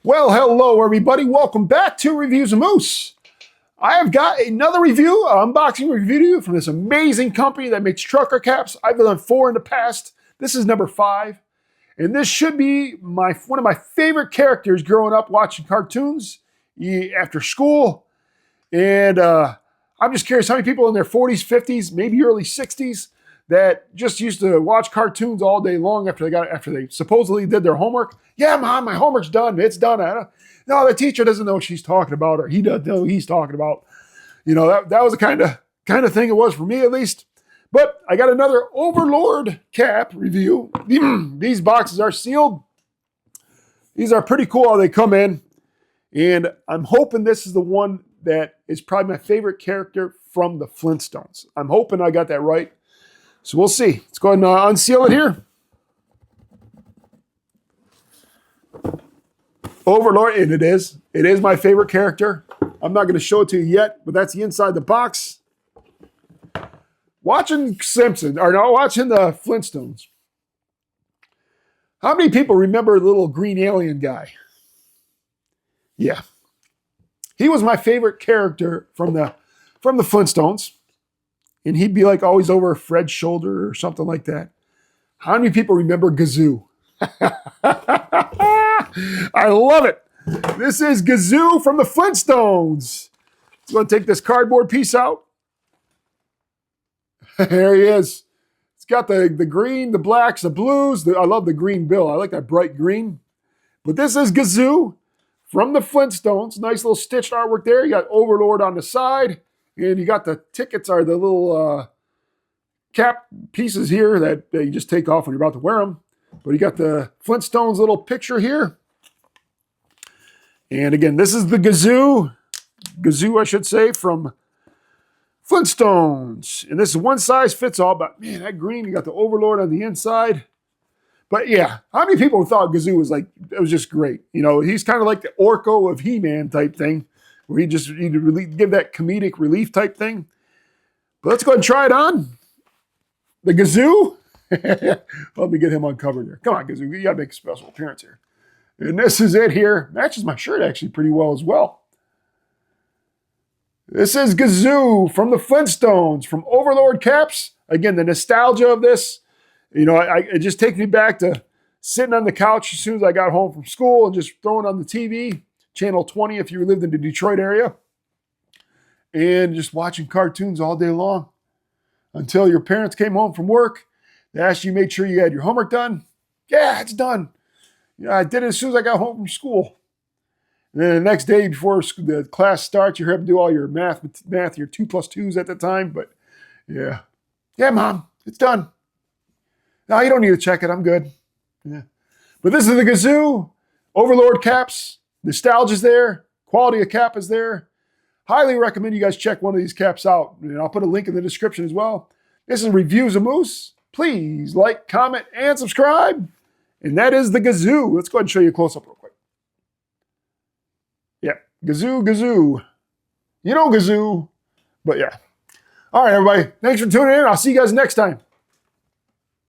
Well, hello everybody. Welcome back to Reviews of Moose. I have got another review, an unboxing review from this amazing company that makes trucker caps. I've done 4 in the past. This is number 5. And this should be one of my favorite characters growing up watching cartoons after school. And I'm just curious how many people in their 40s, 50s, maybe early 60s that just used to watch cartoons all day long after they supposedly did their homework. Yeah, Mom, my homework's done. It's done. No, the teacher doesn't know what she's talking about, or he doesn't know what he's talking about. You know, that was the kind of thing it was for me, at least. But I got another Overlord cap review. These boxes are sealed. These are pretty cool how they come in. And I'm hoping this is the one that is probably my favorite character from the Flintstones. I'm hoping I got that right. So we'll see. Let's go ahead and unseal it here. Overlord, and it is. It is my favorite character. I'm not going to show it to you yet, but that's the inside the box. Watching watching the Flintstones. How many people remember the little green alien guy? Yeah. He was my favorite character from the Flintstones. And he'd be like always over Fred's shoulder or something like that. How many people remember Gazoo? I love it. This is Gazoo from the Flintstones. I'm going to take this cardboard piece out. There he is. It's got the green, the blacks, the blues. I love the green bill. I like that bright green. But this is Gazoo from the Flintstones. Nice little stitched artwork there. You got Overlord on the side. And you got the tickets are the little cap pieces here that you just take off when you're about to wear them. But you got the Flintstones little picture here. And again, this is the Gazoo, I should say, from Flintstones. And this is one size fits all, but man, that green, you got the Overlord on the inside. But yeah, how many people thought Gazoo was it was just great? You know, he's kind of like the Orko of He-Man type thing, where he'd give that comedic relief type thing. But let's go ahead and try it on. The Gazoo. Let me get him uncovered here. Come on, Gazoo. You got to make a special appearance here. And this is it here. Matches my shirt actually pretty well as well. This is Gazoo from the Flintstones, from Overlord Caps. Again, the nostalgia of this. You know, it just takes me back to sitting on the couch as soon as I got home from school and just throwing on the TV. Channel 20 if you lived in the Detroit area. And just watching cartoons all day long until your parents came home from work. They asked you, made sure you had your homework done. Yeah, it's done. Yeah, I did it as soon as I got home from school. And then the next day before the class starts, you have to do all your math, your 2 plus 2s at the time. But yeah. Yeah, Mom, it's done. No, you don't need to check it. I'm good. Yeah. But this is the Gazoo, Overlord Caps. Nostalgia's there. Quality of cap is there. Highly recommend you guys check one of these caps out. And I'll put a link in the description as well. This is Reviews of Moose. Please like, comment, and subscribe. And that is the Gazoo. Let's go ahead and show you a close-up real quick. Yeah, Gazoo. You know Gazoo. But yeah. All right, everybody. Thanks for tuning in. I'll see you guys next time.